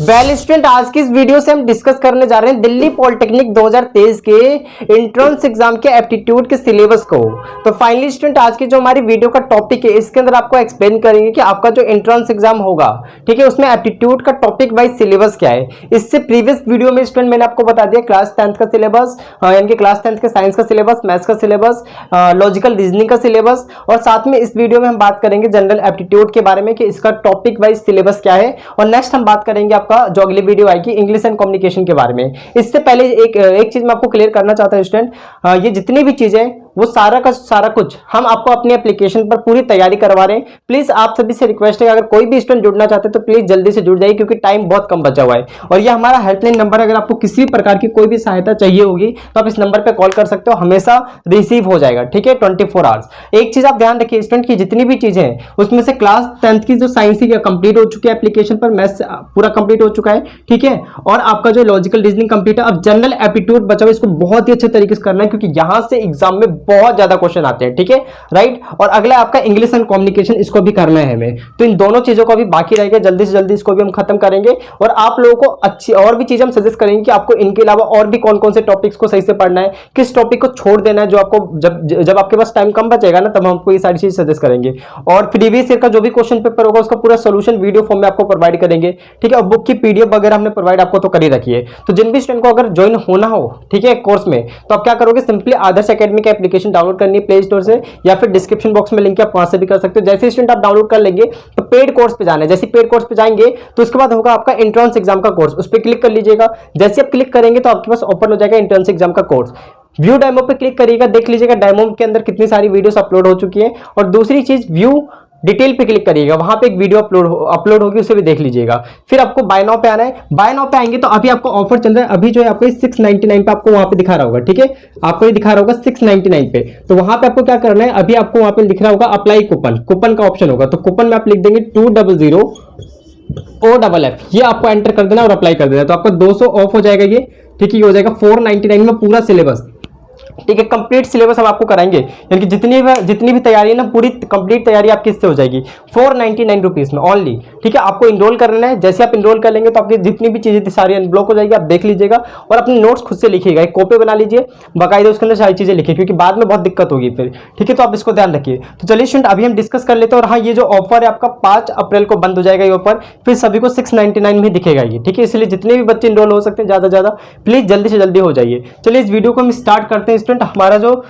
Well student, आज की इस वीडियो से हम डिस्कस करने जा रहे हैं दिल्ली पॉलिटेक्निक 2023 के एंट्रेंस एग्जाम के एप्टीट्यूड के सिलेबस को। तो फाइनली स्टूडेंट, आज की जो हमारी वीडियो का टॉपिक है इसके अंदर आपको एक्सप्लेन करेंगे कि आपका जो एंट्रेंस एग्जाम होगा, ठीक है, उसमें एप्टीट्यूड का टॉपिक वाइज सिलेबस क्या है। इससे प्रीवियस वीडियो में स्टूडेंट मैंने आपको बता दिया क्लास 10th का सिलेबस, यानी कि क्लास 10th के साइंस का सिलेबस, मैथ्स का सिलेबस, लॉजिकल रीजनिंग का सिलेबस, और साथ में इस वीडियो में हम बात करेंगे जनरल एप्टीट्यूड के बारे में कि इसका टॉपिक वाइज सिलेबस क्या है। और नेक्स्ट हम बात करेंगे आपका जो अगली वीडियो आएगी इंग्लिश एंड कम्युनिकेशन के बारे में। इससे पहले एक चीज मैं आपको क्लियर करना चाहता हूं स्टूडेंट, ये जितनी भी चीजें वो सारा का सारा कुछ हम आपको अपनी एप्लीकेशन पर पूरी तैयारी करवा रहे हैं। प्लीज आप सभी से रिक्वेस्ट है, अगर कोई भी स्टूडेंट जुड़ना चाहते हैं तो प्लीज जल्दी से जुड़ जाइए क्योंकि टाइम बहुत कम बचा हुआ है। और ये हमारा हेल्पलाइन नंबर, अगर आपको किसी प्रकार की कोई भी सहायता चाहिए होगी तो आप इस नंबर पर कॉल कर सकते हो, हमेशा रिसीव हो जाएगा, ठीक है, 24 आवर्स। एक चीज आप ध्यान रखिए स्टूडेंट की जितनी भी चीजें हैं उसमें से क्लास 10th की जो साइंस की कंप्लीट हो चुकी है एप्लीकेशन पर, मैथ्स पूरा कंप्लीट हो चुका है, ठीक है, और आपका जो लॉजिकल रीजनिंग कंप्लीट है। अब जनरल एप्टीट्यूड बचा हुआ, इसको बहुत ही अच्छे तरीके से करना है क्योंकि यहां से एग्जाम में बहुत ज्यादा क्वेश्चन आते हैं, ठीक है, राइट। और अगला आपका इंग्लिश एंड कम्युनिकेशन, इसको भी करना है हमें। तो इन दोनों चीजों को भी बाकी रहेगा, जल्दी से जल्दी इसको भी हम खत्म करेंगे। और आप लोगों को अच्छी और भी चीजें हम सजेस्ट करेंगे कि आपको इनके अलावा और भी कौन कौन से टॉपिक्स को सही से पढ़ना है, किस टॉपिक को छोड़ देना है, जो आपको जब आपके पास टाइम कम बचेगा ना तब हम आपको ये सारी चीज सजेस्ट करेंगे। और प्रीवियस ईयर का जो भी क्वेश्चन पेपर होगा उसका पूरा सोल्यूशन वीडियो फॉर्म में आपको प्रोवाइड करेंगे, ठीक है। और बुक की पीडीएफ वगैरह हमने प्रोवाइड आपको तो कर ही रखी है। तो जिन भी स्टूडेंट को अगर ज्वाइन होना हो, ठीक है, कोर्स में, तो आप क्या करोगे, सिंपली आदर्श एकेडमी की एप्लीकेशन डाउनलोड करनी है प्ले स्टोर से, या फिर डिस्क्रिप्शन बॉक्स में लिंक है, आप वहां से भी कर सकते हो। जैसे स्टूडेंट आप डाउनलोड कर लेंगे तो पेड कोर्स पे जाना है। जैसे पेड कोर्स पे जाएंगे तो उसके बाद होगा आपका एंट्रेंस एग्जाम का कोर्स, उस पर क्लिक कर लीजिएगा। जैसे आप क्लिक करेंगे तो आपके पास ओपन हो जाएगा एंट्रेंस एग्जाम का कोर्स। व्यू डेमो पे क्लिक करिएगा, देख लीजिएगा डेमो के अंदर कितनी सारी वीडियोस अपलोड हो चुकी है। और दूसरी चीज व्यू डिटेल पे क्लिक करिएगा, वहां पे एक वीडियो अपलोड होगी, उसे भी देख लीजिएगा। फिर आपको बाय नाउ पे आना है। बाय नाउ पे आएंगे तो अभी आपको ऑफर चल रहा है, अभी जो है आपको 699 पे आपको वहां पे दिखा रहा होगा, ठीक है, आपको ये दिखा रहा होगा 699 पे। तो वहां पे आपको क्या करना है, अभी आपको वहां पे दिख रहा होगा अप्लाई कूपन का ऑप्शन होगा, तो कूपन में आप लिख देंगे 200 OFF, ये आपको एंटर कर देना और अप्लाई कर देना, तो आपका 200 ऑफ हो जाएगा ये, ठीक है। ये हो जाएगा 499 में पूरा सिलेबस, ठीक है, कंप्लीट सिलेबस हम आपको कराएंगे, यानी कि जितनी भी तैयारी है ना, पूरी कंप्लीट तैयारी आपकी इससे हो जाएगी 499 रुपीज में ओनली, ठीक है। आपको इनरोल करना है, जैसे आप इनरोल कर लेंगे तो आपकी जितनी भी चीजें सारी अनब्लॉक हो जाएगी, आप देख लीजिएगा। और अपने नोट्स खुद से लिखिएगा, एक कॉपी बना लीजिए बाकायदा, उसके अंदर सारी चीजें लिखिए क्योंकि बाद में बहुत दिक्कत होगी फिर, ठीक है, तो आप इसको ध्यान रखिए। तो चलिए स्टूडेंट अभी हम डिस्कस कर लेते हैं। और हाँ, ये जो ऑफर है आपका 5 अप्रैल को बंद हो जाएगा ये ऑफर, फिर सभी को 699 में दिखेगा ये, ठीक है। इसलिए जितने भी बच्चे इनरोल हो सकते हैं ज्यादा से ज्यादा प्लीज जल्दी से जल्दी हो जाइए। चलिए इस वीडियो को हम स्टार्ट करते हैं स्टूडेंट। हमारा जो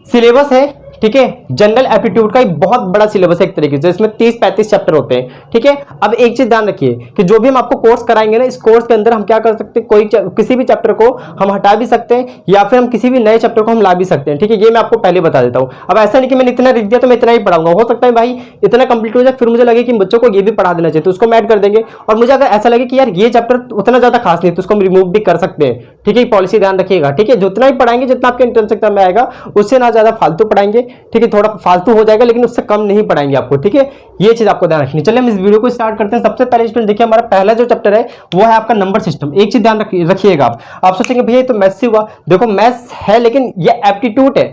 सिलेबस है, ठीक है, जनरल एप्टीट्यूड का एक बहुत बड़ा सिलेबस है एक तरीके से, इसमें 30-35 चैप्टर होते हैं, ठीक है। अब एक चीज ध्यान रखिए कि जो भी हम आपको कोर्स कराएंगे ना, इस कोर्स के अंदर हम क्या कर सकते हैं, किसी भी चैप्टर को हम हटा भी सकते हैं या फिर हम किसी भी नए चैप्टर को हम ला भी सकते हैं, ठीक है। ये मैं आपको पहले बता देता हूं। अब ऐसा नहीं कि मैंने इतना लिख दिया तो मैं इतना ही पढ़ाऊंगा, हो सकता है भाई इतना कंप्लीट हो जाए फिर मुझे लगे कि बच्चों को ये भी पढ़ा देना चाहिए तो उसको हम ऐड कर देंगे। और मुझे अगर ऐसा लगे कि यार ये चैप्टर उतना ज्यादा खास नहीं तो उसको हम रिमूव भी कर सकते हैं, ठीक है। पॉलिसी ध्यान रखिएगा, ठीक है, जितना ही पढ़ाएंगे जितना आपके एंट्रेंस एग्जाम में आएगा उससे ना ज्यादा फालतू पढ़ाएंगे, ठीक है, थोड़ा फालतू हो जाएगा लेकिन उससे कम नहीं पढ़ाएंगे आपको, ठीक है, ये चीज आपको ध्यान रखनी। चलिए हम इस वीडियो को स्टार्ट करते हैं। सबसे पहले स्टूडेंट देखिए, हमारा पहला जो चैप्टर है वो है आपका नंबर सिस्टम। एक चीज ध्यान रखिएगा, आप सोचेंगे भैया तो मैथ्स से हुआ, देखो मैथ्स है लेकिन ये एप्टीट्यूड है।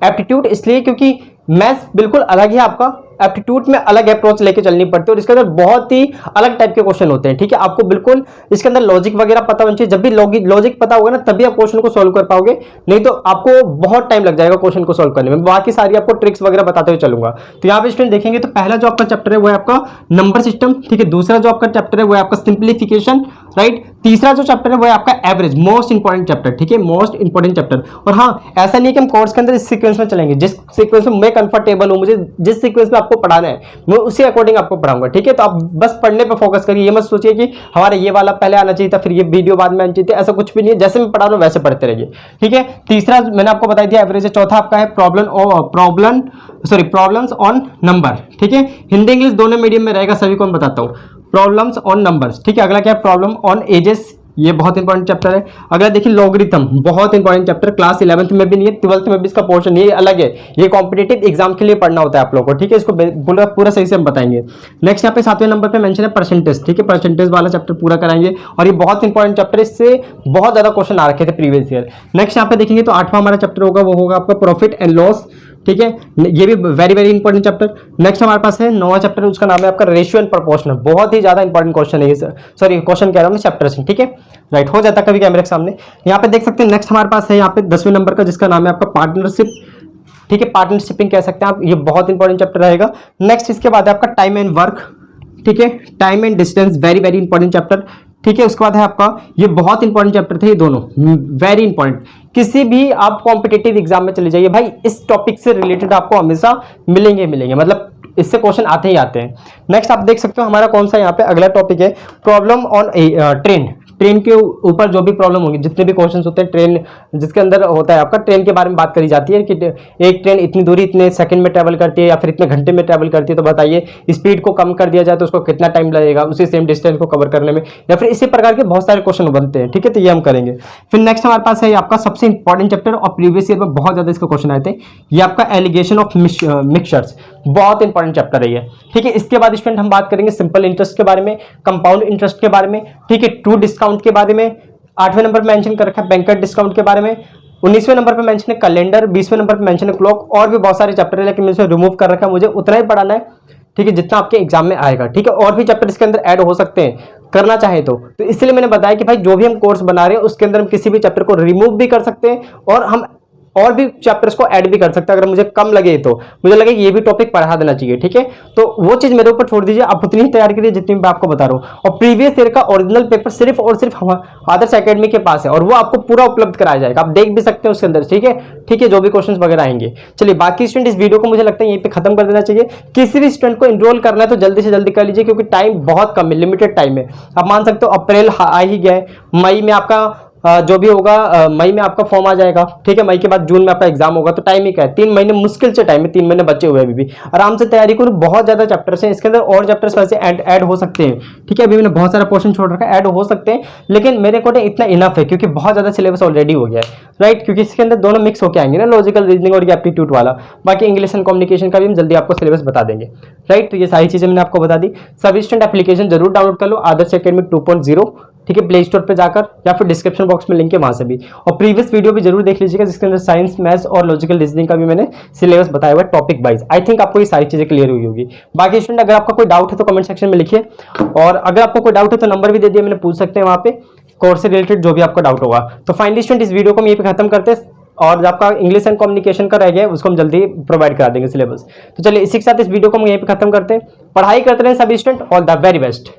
एप्टीट्यूड इसलिए क्योंकि मैथ्स बिल्कुल अलग है, आपका एप्टीट्यूड में अलग अप्रोच लेके चलनी पड़ती है और इसके अंदर बहुत ही अलग टाइप के क्वेश्चन होते हैं, ठीक है। आपको बिल्कुल इसके अंदर लॉजिक वगैरह पता होना चाहिए। जब भी लॉजिक पता होगा ना तभी आप क्वेश्चन को सोल्व कर पाओगे, नहीं तो आपको बहुत टाइम लग जाएगा क्वेश्चन को सोल्व करने में। बाकी सारी आपको ट्रिक्स वगैरह बताते हुए चलूंगा। तो यहाँ पे स्टूडेंट देखेंगे तो पहला जो आपका चैप्टर है वो है आपका नंबर सिस्टम, ठीक है। दूसरा जो आपका चैप्टर है वो है आपका सिंप्लीफिकेशन, राइट। तीसरा जो चैप्टर है वो है आपका एवरेज, मोस्ट इंपॉर्टेंट चैप्टर, ठीक है, मोस्ट इंपॉर्टेंट चैप्टर। और हाँ, ऐसा नहीं कि हम कोर्स के अंदर इस सीक्वेंस में चलेंगे, जिस सीक्वेंस में मैं कंफर्टेबल हूं, मुझे जिस सीक्वेंस में आपको पढ़ाना है मैं उसी अकॉर्डिंग आपको पढ़ाऊंगा, ठीक है। तो आप बस पढ़ने पे फोकस करिए, ये मत सोचिए कि हमारा ये वाला पहले आना चाहिए था फिर ये वीडियो बाद में आनी चाहिए, ऐसा कुछ भी नहीं है। जैसे मैं पढ़ा रहा हूं वैसे पढ़ते रहिए, ठीक है। तीसरा मैंने आपको बता दिया एवरेज है। चौथा आपका है प्रॉब्लम्स ऑन नंबर, ठीक है। हिंदी इंग्लिश दोनों मीडियम में रहेगा, सभी को मैं बताता हूँ। प्रॉब्लम्स ऑन नंबर्स, ठीक है। अगला क्या है, प्रॉब्लम ऑन एजेस, ये बहुत इंपॉर्टेंट चैप्टर है। अगला देखिए लॉगरिथम, बहुत इंपॉर्टेंट चैप्टर, क्लास 11th में भी नहीं है, 12th में भी इसका पोर्शन नहीं है, अलग है, ये कॉम्पिटिटिव एग्जाम के लिए पढ़ना होता है आप लोगों को, ठीक है। इसको पूरा सही से हम बताएंगे। नेक्स्ट यहाँ पे 7वें नंबर पे मेंशन है परसेंटेज, ठीक है, परसेंटेज वाला चैप्टर पूरा कराएंगे और ये बहुत इंपॉर्टेंट चैप्टर है, इससे बहुत ज्यादा क्वेश्चन आ रखे थे प्रीवियस ईयर। नेक्स्ट यहाँ पे देखेंगे तो 8वां हमारा चैप्टर होगा वो होगा आपका प्रॉफिट एंड लॉस, ठीक है, ये भी very very important chapter. Next हमारे पास है 9वां चैप्टर, उसका नाम है आपका रेशियो एंड प्रोपोर्शनल। बहुत ही ज्यादा इंपॉर्टेंट क्वेश्चन है ये, सॉरी क्वेश्चन कह रहा हूँ मैं, चैप्टर से, ठीक है, राइट, हो जाता कभी कैमरे के सामने। यहाँ पे देख सकते हैं नेक्स्ट हमारे पास है यहाँ पे 10वें नंबर का, जिसका नाम है आपका पार्टनरशिप, ठीक है, पार्टनरशिपिंग कह सकते हैं आप, ये बहुत इंपॉर्टेंट चैप्टर रहेगा। नेक्स्ट इसके बाद है आपका टाइम एंड वर्क, ठीक है, time and distance, very very important chapter, ठीक है। उसके बाद है आपका, ये बहुत इंपॉर्टेंट चैप्टर थे ये दोनों, वेरी इंपॉर्टेंट। किसी भी आप कॉम्पिटिटिव एग्जाम में चले जाइए भाई, इस टॉपिक से रिलेटेड आपको हमेशा मिलेंगे, मतलब इससे क्वेश्चन आते ही आते हैं। नेक्स्ट आप देख सकते हो हमारा कौन सा यहाँ पे अगला टॉपिक है, प्रॉब्लम ऑन ट्रेन। ट्रेन के ऊपर जो भी प्रॉब्लम होगी, जितने भी क्वेश्चन होते हैं ट्रेन जिसके अंदर होता है आपका, ट्रेन के बारे में बात करी जाती है कि एक ट्रेन इतनी दूरी इतने सेकंड में ट्रैवल करती है या फिर इतने घंटे में ट्रैवल करती है, तो बताइए स्पीड को कम कर दिया जाए तो उसको कितना टाइम लगेगा उसी सेम डिस्टेंस को कवर करने में, या फिर इसी प्रकार के बहुत सारे क्वेश्चन बनते हैं, ठीक है, तो ये हम करेंगे। फिर नेक्स्ट हमारे पास है आपका सबसे इंपॉर्टेंट चैप्टर, और प्रीवियस ईयर में बहुत ज्यादा इसके क्वेश्चन आए थे, ये आपका एलिगेशन ऑफ मिक्सचर्स, बहुत इंपॉर्टेंट चैप्टर है ये, ठीक है। इसके बाद स्टूडेंट हम बात करेंगे सिंपल इंटरेस्ट के बारे में, कंपाउंड इंटरेस्ट के बारे में, ठीक है, ट्रू डिस्काउंट के बारे में, 8वें नंबर पे मेंशन कर रखा है बैंकर डिस्काउंट के बारे में, 19वें नंबर पे मेंशन है कैलेंडर, 20वें नंबर पे मेंशन है क्लॉक, और भी बहुत सारे चैप्टर है, लेकिन मैंने इसे रिमूव कर रखा है, मुझे उतना ही पढ़ाना है, ठीक है, जितना आपके एग्जाम में आएगा, ठीक है। और भी चैप्टर इसके अंदर ऐड हो सकते हैं करना चाहे तो इसलिए मैंने बताया कि भाई जो भी हम कोर्स बना रहे हैं उसके अंदर हम किसी भी चैप्टर को रिमूव भी कर सकते हैं और हम और भी चैप्टर्स को ऐड भी कर सकते हैं, अगर मुझे कम लगे तो, मुझे लगे ये भी टॉपिक पढ़ा देना चाहिए, ठीक है, तो वो चीज मेरे ऊपर छोड़ दीजिए, आप उतनी ही तैयारी करिए जितनी मैं आपको बता रहा हूँ। और प्रीवियस ईयर का ओरिजिनल पेपर सिर्फ और सिर्फ आदर्श एकेडमी के पास है, और वो आपको पूरा उपलब्ध कराया जाएगा, आप देख भी सकते हैं उसके अंदर, ठीक है, ठीक है, जो भी क्वेश्चन वगैरह आएंगे। चलिए, बाकी स्टूडेंट इस वीडियो को मुझे लगता है यहीं पे खत्म कर देना चाहिए। किसी भी स्टूडेंट को इनरोल करना है तो जल्दी से जल्दी कर लीजिए, क्योंकि टाइम बहुत कम है, लिमिटेड टाइम है। आप मान सकते हो अप्रैल आ ही गया है, मई में आपका जो भी होगा, मई में आपका फॉर्म आ जाएगा, ठीक है, मई के बाद जून में आपका एग्जाम होगा, तो टाइम ही क्या है, 3 महीने मुश्किल से टाइम है, 3 महीने बचे हुए अभी भी, आराम से तैयारी करो। बहुत ज्यादा चैप्टर्स हैं इसके अंदर, और चैप्टर्स वैसे ऐड हो सकते हैं, ठीक है, अभी मैंने बहुत सारा पोर्शन छोड़ रखा है, ऐड हो सकते हैं, लेकिन मेरे अकॉर्डिंग इतना इनफ है, क्योंकि बहुत ज्यादा सिलेबस ऑलरेडी हो गया है, राइट, क्योंकि इसके अंदर दोनों मिक्स होकर आएंगे ना, लॉजिकल रीजनिंग और एप्टीट्यूड वाला। बाकी इंग्लिश एंड कम्युनिकेशन का भी हम जल्दी आपको सिलेबस बता देंगे, राइट। तो ये सारी चीजें मैंने आपको बता दी। सभी स्टूडेंट एप्लीकेशन जरूर डाउनलोड कर लो, आदर्श एकेडमी 2.0, ठीक है, प्ले स्टोर पे जाकर, या फिर डिस्क्रिप्शन बॉक्स में लिंक है वहां से भी। और प्रीवियस वीडियो भी जरूर देख लीजिएगा, जिसके अंदर साइंस, मैथ्स और लॉजिकल रीजनिंग का भी मैंने सिलेबस बताया हुआ है टॉपिक वाइज। आई थिंक आपको ये सारी चीजें क्लियर हुई होगी। बाकी स्टूडेंट अगर आपका कोई डाउट है तो कमेंट सेक्शन में लिखिए, और अगर आपको कोई डाउट है तो नंबर भी दे दिया मैंने, पूछ सकते हैं वहां पे कोर्स से रिलेटेड जो भी आपका डाउट होगा। तो फाइनली स्टूडेंट इस वीडियो को हम यहीं पे खत्म करते हैं, और जो आपका इंग्लिश एंड कम्युनिकेशन का रह गया उसको हम जल्दी प्रोवाइड करा देंगे सिलेबस। तो चलिए इसी के साथ इस वीडियो को हम यहीं पे खत्म करते हैं। पढ़ाई करते रहे सभी student, all the very best.